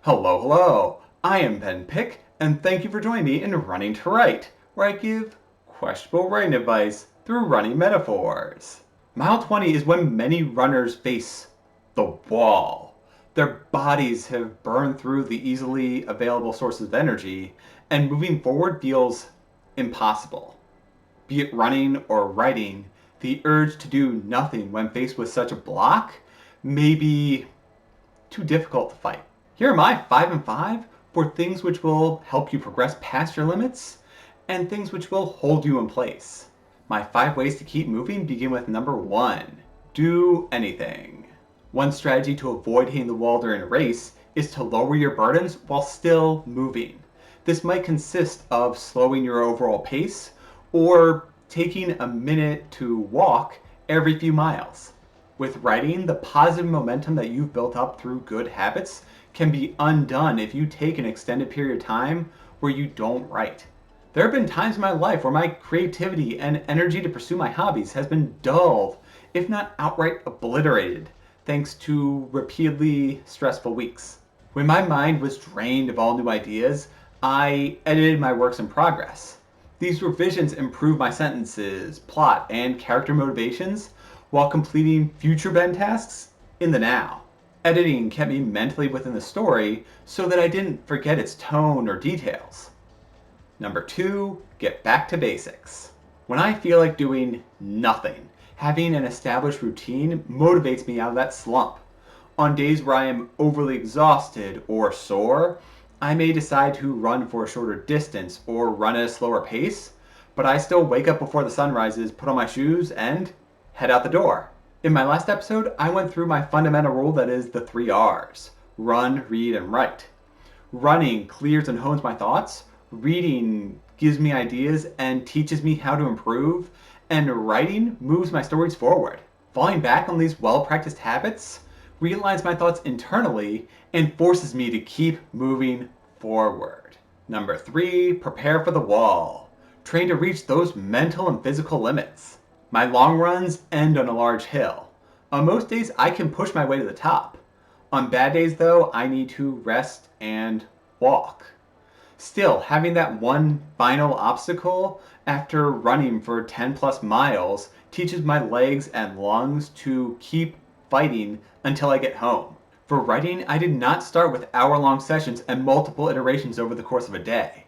Hello, hello! I am Ben Pick, and thank you for joining me in Running to Write, where I give questionable writing advice through running metaphors. Mile 20 is when many runners face the wall. Their bodies have burned through the easily available sources of energy, and moving forward feels impossible. Be it running or writing, the urge to do nothing when faced with such a block may be too difficult to fight. Here are my 5 and 5 for things which will help you progress past your limits and things which will hold you in place. My 5 ways to keep moving begin with number 1. Do anything. One strategy to avoid hitting the wall during a race is to lower your burdens while still moving. This might consist of slowing your overall pace or taking a minute to walk every few miles. With writing, the positive momentum that you've built up through good habits can be undone if you take an extended period of time where you don't write. There have been times in my life where my creativity and energy to pursue my hobbies has been dulled, if not outright obliterated, thanks to repeatedly stressful weeks. When my mind was drained of all new ideas, I edited my works in progress. These revisions improved my sentences, plot, and character motivations while completing future Ben tasks in the now. Editing kept me mentally within the story so that I didn't forget its tone or details. Number 2, get back to basics. When I feel like doing nothing, having an established routine motivates me out of that slump. On days where I am overly exhausted or sore, I may decide to run for a shorter distance or run at a slower pace, but I still wake up before the sun rises, put on my shoes, and head out the door. In my last episode, I went through my fundamental rule that is the 3 R's. Run, read, and write. Running clears and hones my thoughts. Reading gives me ideas and teaches me how to improve. And writing moves my stories forward. Falling back on these well-practiced habits realigns my thoughts internally and forces me to keep moving forward. Number 3, prepare for the wall. Train to reach those mental and physical limits. My long runs end on a large hill. On most days, I can push my way to the top. On bad days, though, I need to rest and walk. Still, having that one final obstacle after running for 10 plus miles teaches my legs and lungs to keep fighting until I get home. For writing, I did not start with hour-long sessions and multiple iterations over the course of a day.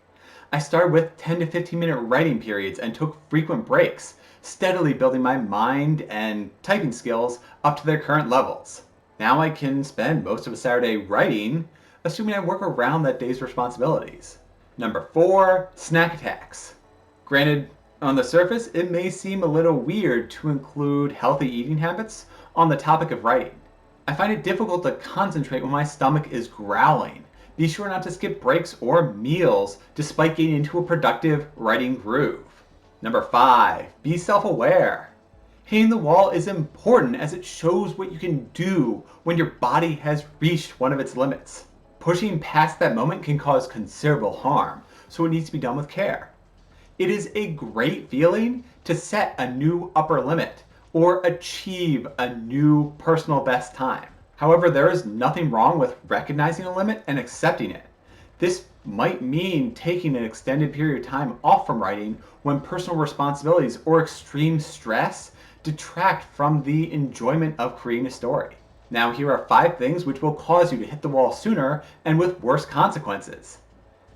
I started with 10 to 15 minute writing periods and took frequent breaks, steadily building my mind and typing skills up to their current levels. Now I can spend most of a Saturday writing, assuming I work around that day's responsibilities. Number 4, snack attacks. Granted, on the surface, it may seem a little weird to include healthy eating habits on the topic of writing. I find it difficult to concentrate when my stomach is growling. Be sure not to skip breaks or meals despite getting into a productive writing groove. Number 5, be self-aware. Hitting the wall is important as it shows what you can do when your body has reached one of its limits. Pushing past that moment can cause considerable harm, so it needs to be done with care. It is a great feeling to set a new upper limit or achieve a new personal best time. However, there is nothing wrong with recognizing a limit and accepting it. This might mean taking an extended period of time off from writing when personal responsibilities or extreme stress detract from the enjoyment of creating a story. Now, here are 5 things which will cause you to hit the wall sooner and with worse consequences.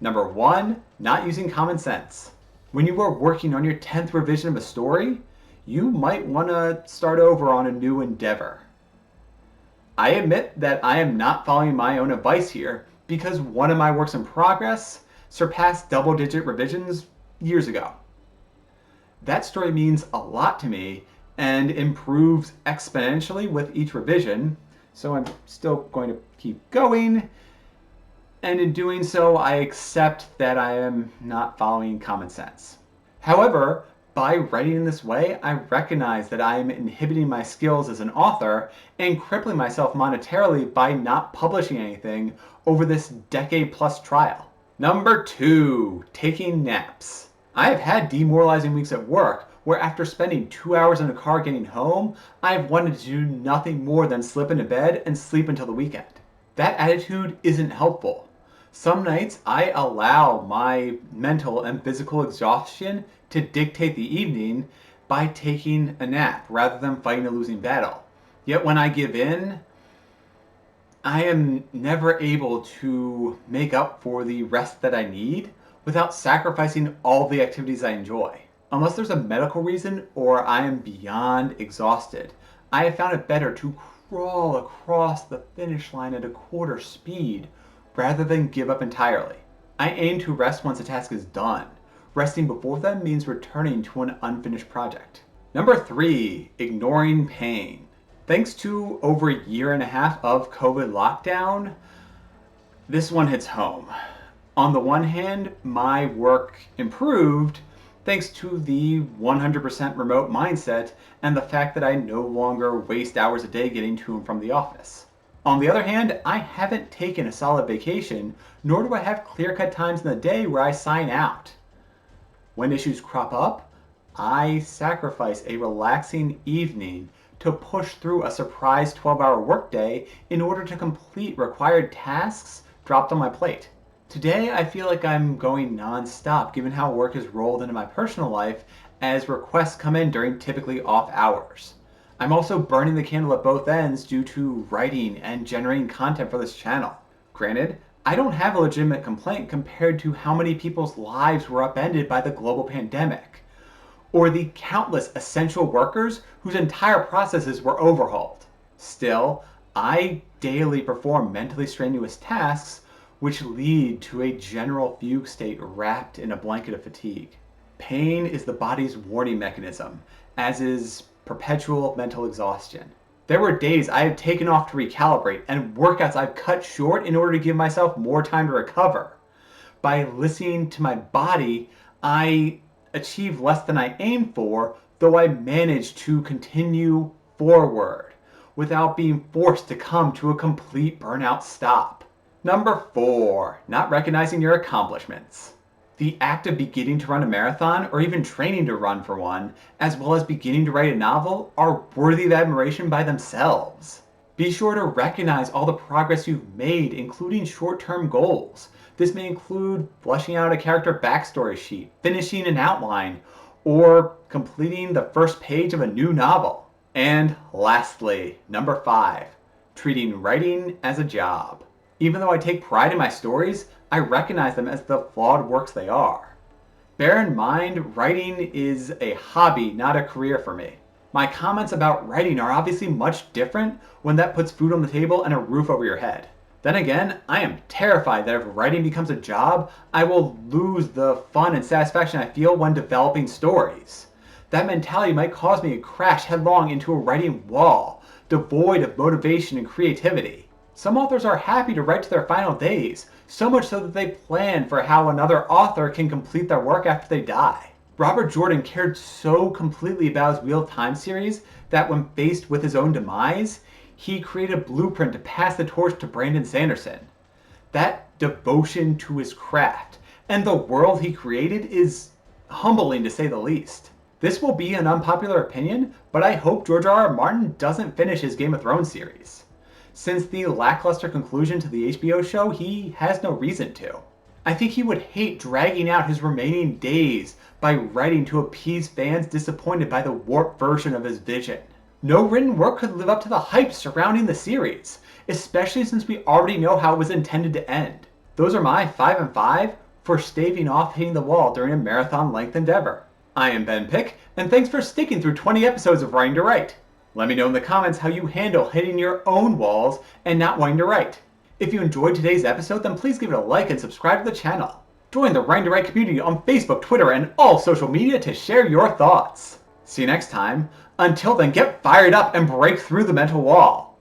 Number 1, not using common sense. When you are working on your 10th revision of a story, you might want to start over on a new endeavor. I admit that I am not following my own advice here because one of my works in progress surpassed double-digit revisions years ago. That story means a lot to me and improves exponentially with each revision, so I'm still going to keep going, and in doing so, I accept that I am not following common sense. However, by writing in this way, I recognize that I am inhibiting my skills as an author and crippling myself monetarily by not publishing anything over this decade-plus trial. Number 2, taking naps. I have had demoralizing weeks at work where after spending 2 hours in a car getting home, I have wanted to do nothing more than slip into bed and sleep until the weekend. That attitude isn't helpful. Some nights I allow my mental and physical exhaustion to dictate the evening by taking a nap rather than fighting a losing battle. Yet when I give in, I am never able to make up for the rest that I need without sacrificing all the activities I enjoy. Unless there's a medical reason or I am beyond exhausted, I have found it better to crawl across the finish line at a quarter speed rather than give up entirely. I aim to rest once a task is done. Resting before then means returning to an unfinished project. Number 3, ignoring pain. Thanks to over a year and a half of COVID lockdown, this one hits home. On the one hand, my work improved thanks to the 100% remote mindset and the fact that I no longer waste hours a day getting to and from the office. On the other hand, I haven't taken a solid vacation, nor do I have clear-cut times in the day where I sign out. When issues crop up, I sacrifice a relaxing evening to push through a surprise 12-hour workday in order to complete required tasks dropped on my plate. Today, I feel like I'm going non-stop given how work is rolled into my personal life as requests come in during typically off hours. I'm also burning the candle at both ends due to writing and generating content for this channel. Granted, I don't have a legitimate complaint compared to how many people's lives were upended by the global pandemic, or the countless essential workers whose entire processes were overhauled. Still, I daily perform mentally strenuous tasks which lead to a general fugue state wrapped in a blanket of fatigue. Pain is the body's warning mechanism, as is perpetual mental exhaustion. There were days I have taken off to recalibrate and workouts I've cut short in order to give myself more time to recover. By listening to my body, I achieved less than I aimed for, though I managed to continue forward without being forced to come to a complete burnout stop. Number 4, not recognizing your accomplishments. The act of beginning to run a marathon or even training to run for one, as well as beginning to write a novel, are worthy of admiration by themselves. Be sure to recognize all the progress you've made, including short-term goals. This may include fleshing out a character backstory sheet, finishing an outline, or completing the first page of a new novel. And lastly, number 5, treating writing as a job. Even though I take pride in my stories, I recognize them as the flawed works they are. Bear in mind, writing is a hobby, not a career for me. My comments about writing are obviously much different when that puts food on the table and a roof over your head. Then again, I am terrified that if writing becomes a job, I will lose the fun and satisfaction I feel when developing stories. That mentality might cause me to crash headlong into a writing wall, devoid of motivation and creativity. Some authors are happy to write to their final days, so much so that they plan for how another author can complete their work after they die. Robert Jordan cared so completely about his Wheel of Time series that when faced with his own demise, he created a blueprint to pass the torch to Brandon Sanderson. That devotion to his craft and the world he created is humbling to say the least. This will be an unpopular opinion, but I hope George R.R. Martin doesn't finish his Game of Thrones series. Since the lackluster conclusion to the HBO show, he has no reason to. I think he would hate dragging out his remaining days by writing to appease fans disappointed by the warped version of his vision. No written work could live up to the hype surrounding the series, especially since we already know how it was intended to end. Those are my 5 and 5 for staving off hitting the wall during a marathon-length endeavor. I am Ben Pick, and thanks for sticking through 20 episodes of Writing to Write. Let me know in the comments how you handle hitting your own walls and not wanting to write. If you enjoyed today's episode, then please give it a like and subscribe to the channel. Join the Writing to Write community on Facebook, Twitter, and all social media to share your thoughts. See you next time. Until then, get fired up and break through the mental wall.